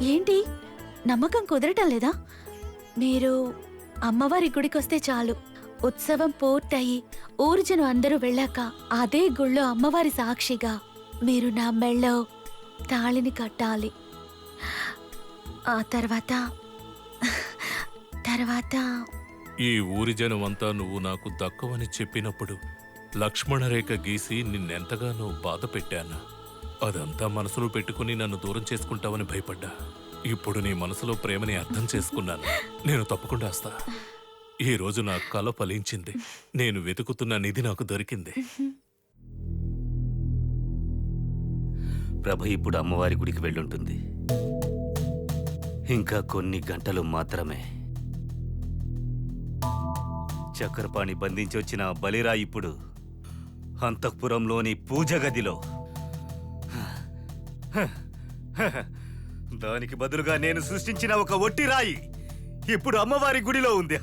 ఏంటి నమ్మకం కుదరటం లేదా? మీరు అమ్మవారి గుడికొస్తే చాలు, ఉత్సవం పూర్తయి ఊరు జనం అందరూ వెళ్ళాక అదే గుళ్ళో అమ్మవారి సాక్షిగా మీరు నా మెళ్ళో తాళిని కట్టాలి. ఆ తర్వాత ఈ ఊరి జనం అంతా నువ్వు నాకు దక్కవని చెప్పినప్పుడు లక్ష్మణరేఖ గీసి నిన్నెంతగానో బాధ పెట్టాను. అదంతా మనసులో పెట్టుకుని నన్ను దూరం చేసుకుంటావని భయపడ్డా. ఇప్పుడు నీ మనసులో ప్రేమని అర్థం చేసుకున్నాను. నేను తప్పకుండా వస్తా. ఈ రోజు నా కల ఫలించింది. నేను వెతుకుతున్న నిధి నాకు దొరికింది. ప్రభ ఇప్పుడు అమ్మవారి గుడికి వెళ్ళుంటుంది. ఇంకా కొన్ని గంటలు మాత్రమే. చక్రపాణి బంధించి వచ్చిన బలిరా ఇప్పుడు అంతఃపురంలోని పూజ గదిలో. దానికి బదులుగా నేను సృష్టించిన ఒక ఒట్టి రాయి ఇప్పుడు అమ్మవారి గుడిలో ఉంది.